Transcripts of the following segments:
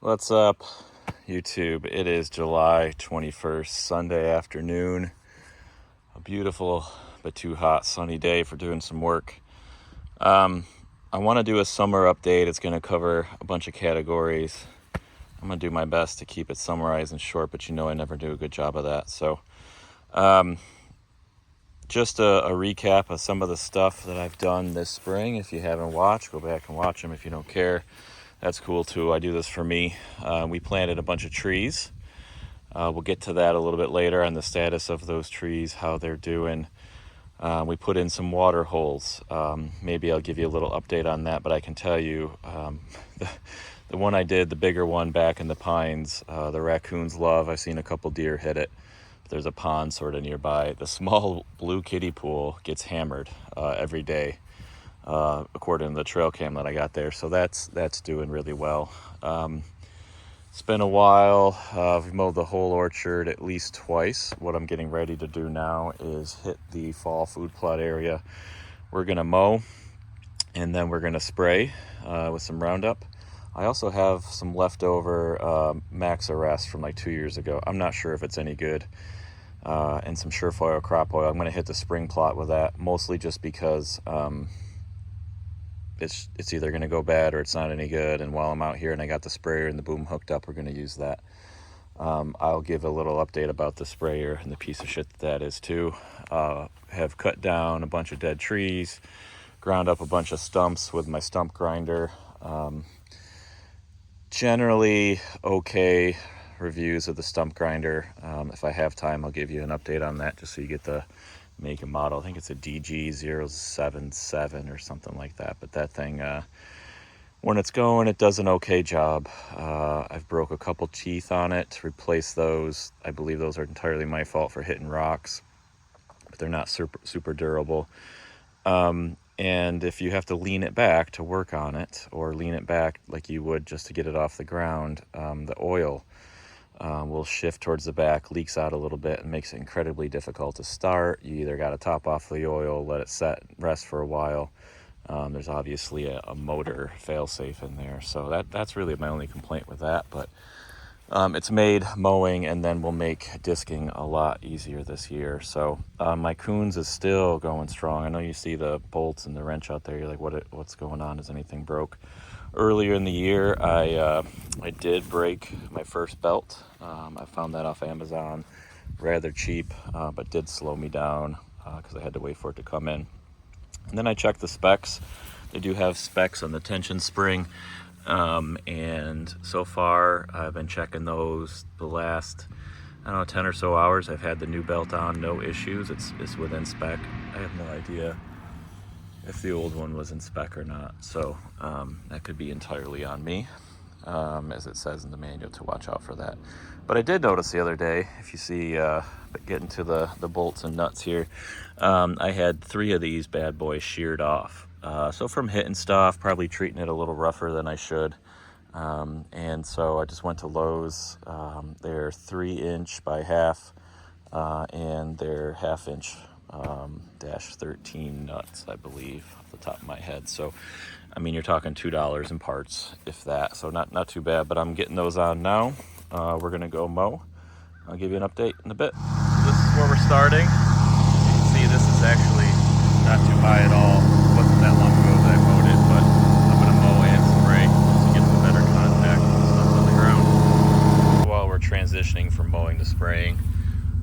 What's up, YouTube? It is July 21st, Sunday afternoon. A beautiful but too hot sunny day for doing some work. I want to do a summer update. It's going to cover a bunch of categories. I'm going to do my best to keep it summarized and short, but you know I never do a good job of that. So just a recap of some of the stuff that I've done this spring. If you haven't watched, go back and watch them. If you don't care, that's cool too. I do this for me. We planted a bunch of trees. We'll get to that a little bit later on the status of those trees, how they're doing. We put in some water holes. Maybe I'll give you a little update on that, but I can tell you the one I did, the bigger one back in the pines, the raccoons love. I've seen a couple deer hit it. There's a pond sort of nearby. The small blue kiddie pool gets hammered every day. According to the trail cam that I got there. So that's doing really well. It's been a while. We've mowed the whole orchard at least twice. What I'm getting ready to do now is hit the fall food plot area. We're going to mow and then we're going to spray with some Roundup. I also have some leftover Max Arrest from like 2 years ago. I'm not sure if it's any good. And some Surefire crop oil. I'm going to hit the spring plot with that, mostly just because it's either going to go bad or it's not any good. And while I'm out here and I got the sprayer and the boom hooked up, we're going to use that. I'll give a little update about the sprayer and the piece of shit that is too. Have cut down a bunch of dead trees, ground up a bunch of stumps with my stump grinder. Generally okay reviews of the stump grinder. If I have time, I'll give you an update on that just so you get the make and model. I think it's a DG077 or something like that, but that thing when it's going, it does an okay job. I've broke a couple teeth on it, replaced those. I believe those are entirely my fault for hitting rocks, but they're not super durable. And if you have to lean it back to work on it, or lean it back like you would just to get it off the ground, the oil will shift towards the back, leaks out a little bit, and makes it incredibly difficult to start. You either got to top off the oil, let it set, rest for a while. There's obviously a motor failsafe in there, so that's really my only complaint with that. But it's made mowing and then will make disking a lot easier this year. So my Coons is still going strong. I know you see the bolts and the wrench out there. You're like, what's going on? Is anything broke? Earlier in the year, I did break my first belt. I found that off Amazon, rather cheap, but did slow me down because I had to wait for it to come in. And then I checked the specs. They do have specs on the tension spring, and so far I've been checking those the last, 10 or so hours. I've had the new belt on, no issues. It's within spec. I have no idea if the old one was in spec or not, so that could be entirely on me, as it says in the manual to watch out for that. But I did notice the other day, if you see, getting to the bolts and nuts here, I had 3 of these bad boys sheared off. So from hitting stuff, probably treating it a little rougher than I should. And so I just went to Lowe's. They're 3" by half, and they're 1/2" -13 nuts, I believe, off the top of my head. So, I mean, you're talking $2 in parts, if that. So not too bad, but I'm getting those on now. We're going to go mow. I'll give you an update in a bit. This is where we're starting. You can see this is actually not too high at all. It wasn't that long ago that I mowed it, but I'm going to mow and spray to get some better contact with the stuff on the ground. While we're transitioning from mowing to spraying,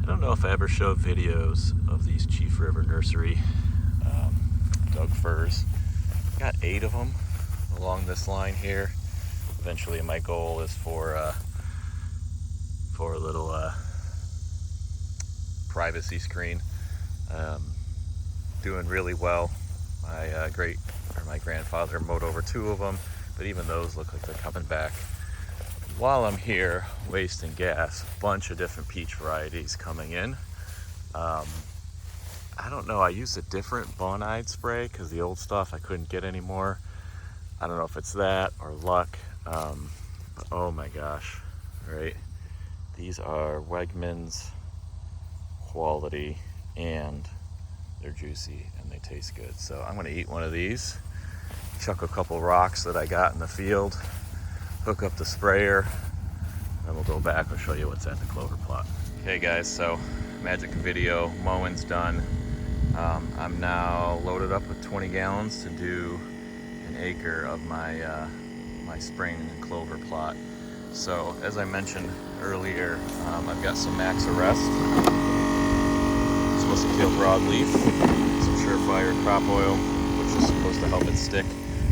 I don't know if I ever showed videos of these Chief River Nursery Doug firs. Got 8 of them along this line here. Eventually my goal is for a little privacy screen. Doing really well. My grandfather mowed over 2 of them, but even those look like they're coming back. While I'm here wasting gas, a bunch of different peach varieties coming in. I don't know, I used a different Bonide spray because the old stuff I couldn't get anymore. I don't know if it's that or luck, but oh my gosh, right? These are Wegmans quality, and they're juicy and they taste good. So I'm gonna eat one of these, chuck a couple rocks that I got in the field hook up the sprayer, then we'll go back. I'll show you what's at the clover plot. Okay guys, so magic video, mowing's done. I'm now loaded up with 20 gallons to do an acre of my my spring and clover plot. So as I mentioned earlier, I've got some max arrest. I'm supposed to kill broadleaf, some surefire crop oil, which is supposed to help it stick.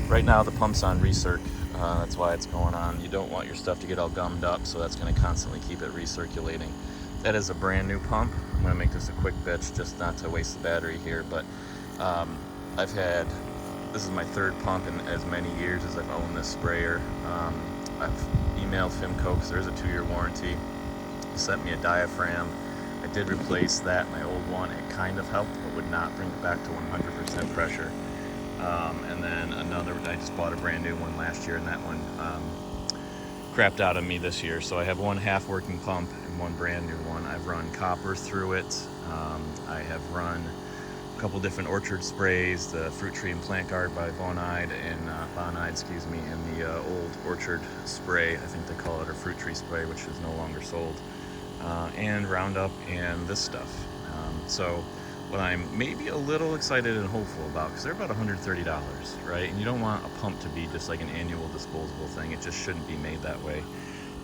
Right now the pump's on recirc, that's why it's going on. You don't want your stuff to get all gummed up, so that's going to constantly keep it recirculating. That is a brand new pump. I'm going to make this a quick bitch just not to waste the battery here, but this is my third pump in as many years as I've owned this sprayer. I've emailed Fimco because there's a 2-year warranty. He sent me a diaphragm. I did replace that, my old one. It kind of helped, but would not bring it back to 100% pressure. And then another, I just bought a brand new one last year, and that one crapped out on me this year. So I have one half working pump and one brand new one. I've run copper through it. I have run a couple different orchard sprays, the Fruit Tree and Plant Guard by Bonide, and the old orchard spray, I think they call it, or Fruit Tree spray, which is no longer sold, and Roundup and this stuff. So what I'm maybe a little excited and hopeful about, because they're about $130, right? And you don't want a pump to be just like an annual disposable thing. It just shouldn't be made that way.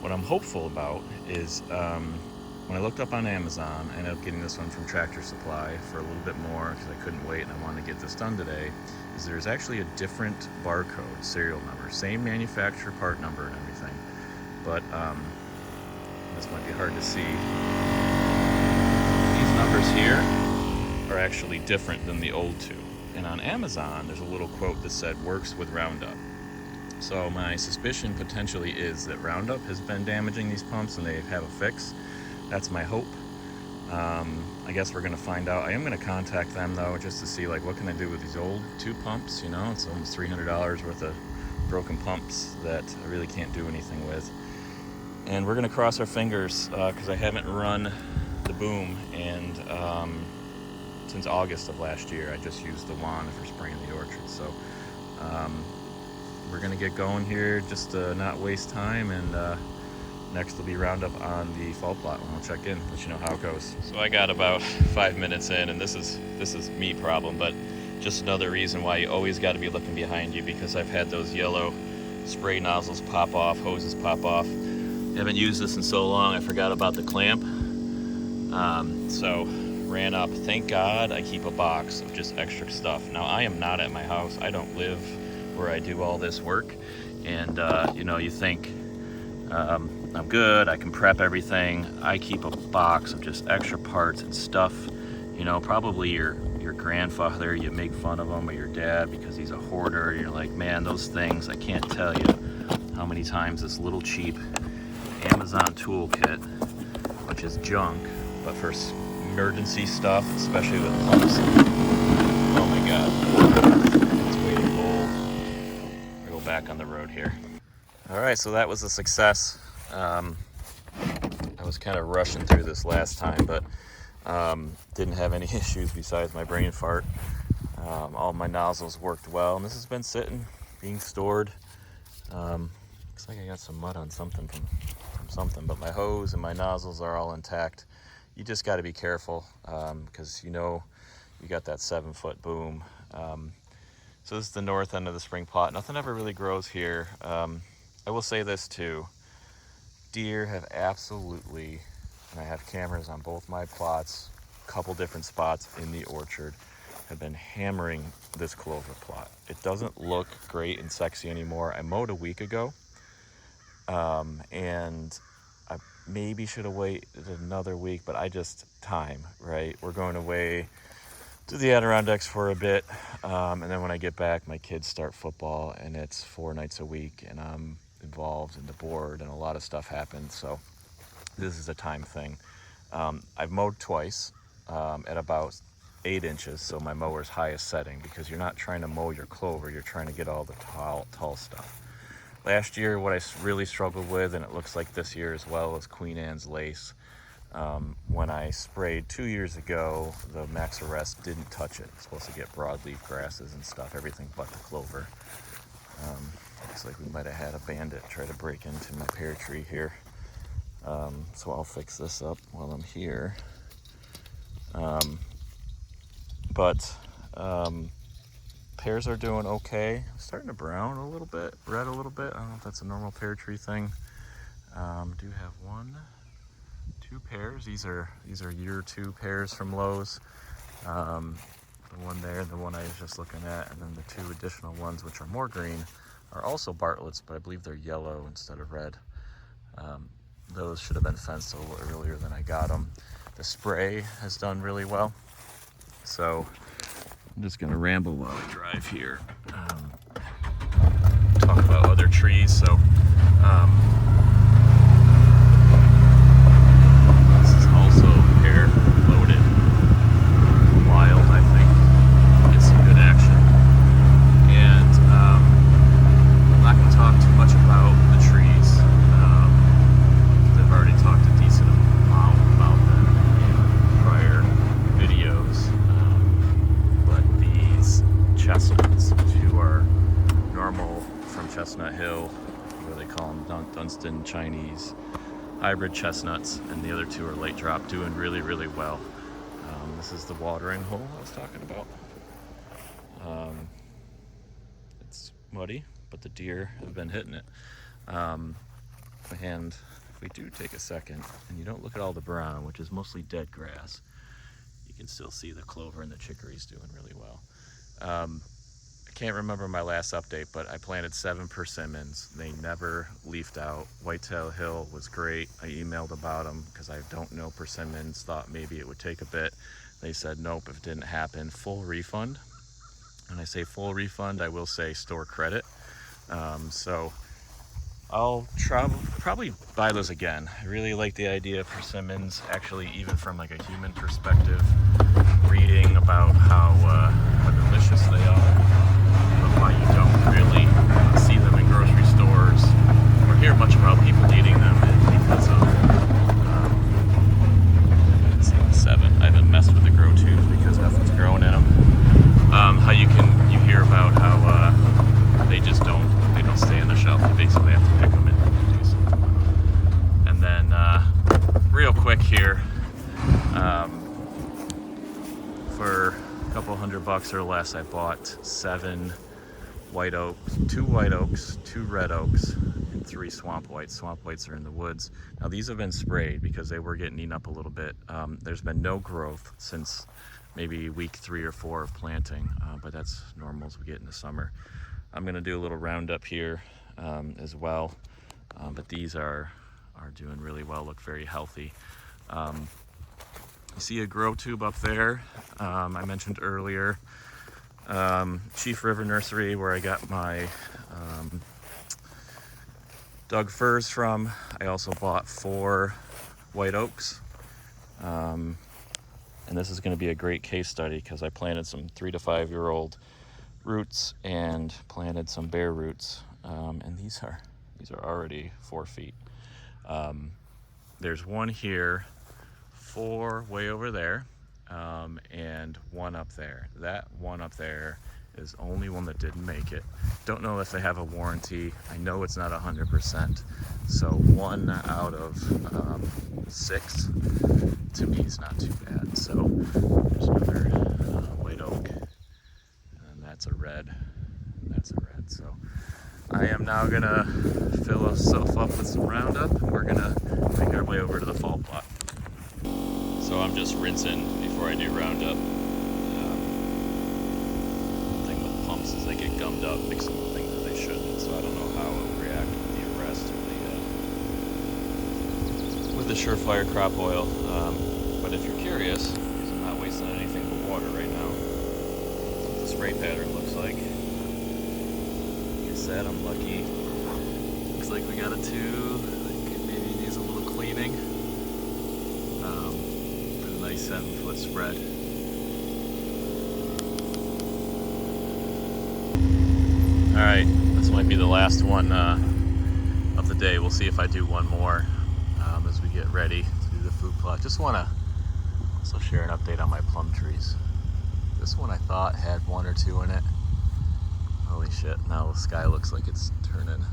What I'm hopeful about is when I looked up on Amazon, I ended up getting this one from Tractor Supply for a little bit more because I couldn't wait and I wanted to get this done today, is there's actually a different barcode, serial number, same manufacturer, part number and everything, but this might be hard to see. These numbers here are actually different than the old two. And on Amazon, there's a little quote that said, works with Roundup. So my suspicion potentially is that Roundup has been damaging these pumps and they have a fix. That's my hope. I guess we're gonna find out. I am gonna contact them though, just to see like what can I do with these old 2 pumps, you know? It's almost $300 worth of broken pumps that I really can't do anything with. And we're gonna cross our fingers because I haven't run the boom and since August of last year. I just used the wand for spraying the orchard. So we're gonna get going here just to not waste time, and next will be Roundup on the fall plot when we'll check in, let you know how it goes. So I got about 5 minutes in, and this is me problem, but just another reason why you always got to be looking behind you, because I've had those yellow spray nozzles pop off, hoses pop off. Haven't used this in so long, I forgot about the clamp. So ran up. Thank God I keep a box of just extra stuff. Now I am not at my house. I don't live where I do all this work, and you know, you think I'm good, I can prep everything. I keep a box of just extra parts and stuff. You know, probably your grandfather, you make fun of him, or your dad because he's a hoarder. You're like, man, those things, I can't tell you how many times this little cheap Amazon toolkit, which is junk, but for emergency stuff, especially with pumps. Oh my God, it's way cold. We'll go back on the road here. All right, so that was a success. I was kind of rushing through this last time, but didn't have any issues besides my brain fart. All my nozzles worked well, and this has been sitting, being stored. Looks like I got some mud on something from something, but my hose and my nozzles are all intact. You just got to be careful because you know you got that 7-foot boom. So this is the north end of the spring plot. Nothing ever really grows here. I will say this too. Deer have absolutely, and I have cameras on both my plots, a couple different spots in the orchard, have been hammering this clover plot. It doesn't look great and sexy anymore. I mowed a week ago, and I maybe should have waited another week, but time, right? We're going away to the Adirondacks for a bit, and then when I get back, my kids start football, and it's 4 nights a week, and I'm involved in the board, and a lot of stuff happens, so this is a time thing. I've mowed twice at about 8 inches, so my mower's highest setting, because you're not trying to mow your clover, you're trying to get all the tall stuff. Last year, what I really struggled with, and it looks like this year as well, is Queen Anne's lace. When I sprayed 2 years ago, the max arrest didn't touch it. It's supposed to get broadleaf grasses and stuff, everything but the clover. Looks like we might have had a bandit try to break into my pear tree here. So I'll fix this up while I'm here. Pears are doing okay. Starting to brown a little bit, red a little bit. I don't know if that's a normal pear tree thing. Do have 1, 2 pears. These are year 2 pears from Lowe's. The one there, the one I was just looking at, and then the 2 additional ones, which are more green, are also Bartlett's, but I believe they're yellow instead of red. Those should have been fenced a little earlier than I got them. The spray has done really well. So I'm just gonna ramble while I drive here. Talk about other trees. So this is also pear loaded. Wild, I think. Get some good action. And I'm not gonna talk too much about the trees. I've already talked a decent amount about them in prior videos. But these chestnuts, who are normal from Chestnut Hill, what they call them, Dunstan Chinese hybrid chestnuts, and the other 2 are late drop, doing really, really well. This is the watering hole I was talking about. It's muddy, but the deer have been hitting it. And if we do take a second and you don't look at all the brown, which is mostly dead grass, you can still see the clover and the chicories doing really well. I can't remember my last update, but I planted 7 persimmons. They never leafed out. Whitetail Hill was great. I emailed about them because I don't know persimmons, thought maybe it would take a bit. They said nope, if it didn't happen, full refund. And I say full refund, I will say store credit. So I'll probably buy those again. I really like the idea of persimmons, actually, even from like a human perspective, reading about how delicious they are, but why you don't really see them in grocery stores or hear much about people eating them, and because of 7. I haven't messed with the grow tubes because nothing's growing in them. How you hear about how they don't stay on the shelf. You basically have to pick them and do something. And then real quick here, for a couple $100 or less, I bought 7 white oaks, 2 white oaks, 2 red oaks, and 3 swamp whites. Swamp whites are in the woods. Now these have been sprayed because they were getting eaten up a little bit. There's been no growth since maybe week 3 or 4 of planting, but that's normal as we get into summer. I'm gonna do a little roundup here as well, but these are doing really well, look very healthy. You see a grow tube up there, I mentioned earlier, Chief River Nursery, where I got my Doug firs from. I also bought 4 white oaks. And this is going to be a great case study because I planted some 3 to 5 year old roots and planted some bare roots, and these are already 4 feet. There's one here, 4 way over there, and 1 up there. That one up there is the only one that didn't make it. Don't know if they have a warranty. I know it's not 100%. So 1 out of 6 to me is not too bad. So there's another white oak, and that's a red, and that's a red. So I am now gonna fill myself up with some Roundup, and we're gonna make our way over to the fall plot. So I'm just rinsing before I do Roundup. The thing with pumps is they get gummed up, mixing with things that they shouldn't. So I don't know how it will react with the arrest with the Surefire crop oil. But if you're curious, because I'm not wasting anything but water right now, that's what the spray pattern looks like. Like I said, I'm lucky. Looks like we got a 2. I think maybe needs a little cleaning. But a nice 7-foot spread. Alright, this might be the last one of the day. We'll see if I do one more as we get ready to do the food plot. Just want to also share an update on my plum trees. This one I thought had 1 or 2 in it. Holy shit, now the sky looks like it's turning.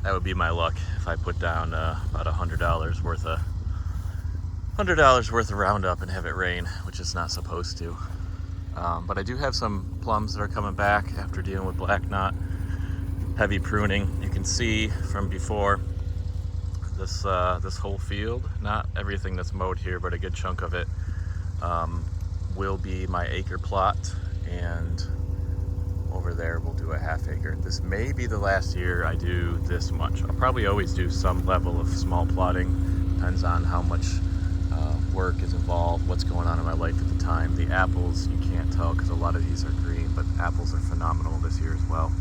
That would be my luck if I put down about $100 worth of Roundup and have it rain, which it's not supposed to. But I do have some plums that are coming back after dealing with black knot, heavy pruning. You can see from before this whole field, not everything that's mowed here, but a good chunk of it will be my acre plot, and over there we'll do a half acre. This may be the last year I do this much. I'll probably always do some level of small plotting, depends on how much work is involved, what's going on in my life at the time. The apples, you can't tell because a lot of these are green, but apples are phenomenal this year as well.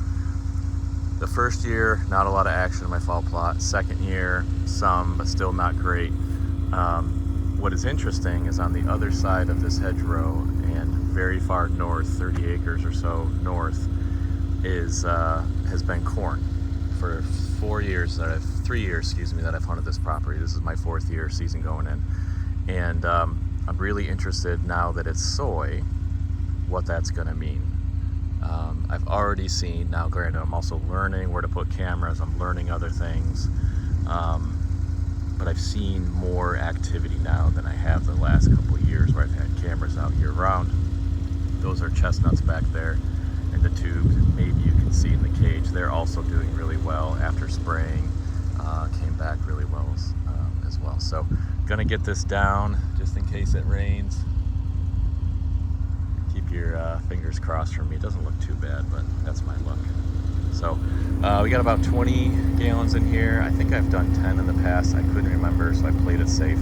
The first year, not a lot of action in my fall plot. Second year, some, but still not great. What is interesting is on the other side of this hedgerow and very far north, 30 acres or so north, has been corn for 3 years, that I've hunted this property. This is my 4th year season going in. And I'm really interested now that it's soy, what that's gonna mean. I've already seen, now granted I'm also learning where to put cameras, I'm learning other things, but I've seen more activity now than I have the last couple of years where I've had cameras out year round. Those are chestnuts back there in the tubes, maybe you can see in the cage. They're also doing really well after spraying, came back really well as well. So gonna get this down just in case it rains. Keep your fingers crossed for me. It doesn't look too bad, but that's my luck. So we got about 20 gallons in here. I think I've done 10 in the past. I couldn't remember, so I played it safe.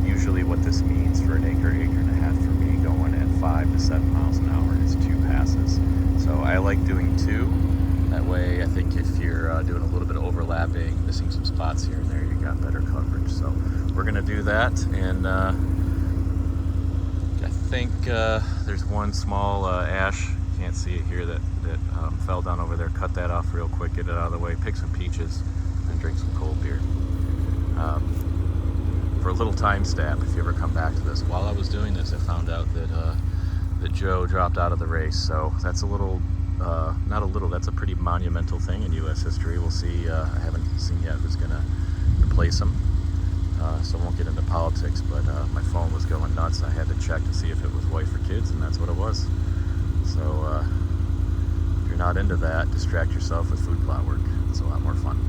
Usually what this means for an acre and a half for me going at 5 to 7 miles an hour is 2 passes. So I like doing 2. That way I think if you're doing a little bit of overlapping, missing some spots here and there, you got better coverage. So we're gonna do that, and I think there's one small ash, you can't see it here, that fell down over there. Cut that off real quick, get it out of the way, pick some peaches, and drink some cold beer. For a little time stamp, if you ever come back to this, while I was doing this, I found out that Joe dropped out of the race. So that's a little, not a little, that's a pretty monumental thing in U.S. history. We'll see. I haven't seen yet who's going to replace him. So I won't get into politics, but my phone was going nuts. I had to check to see if it was wife or kids, and that's what it was. So if you're not into that, distract yourself with food plot work. It's a lot more fun.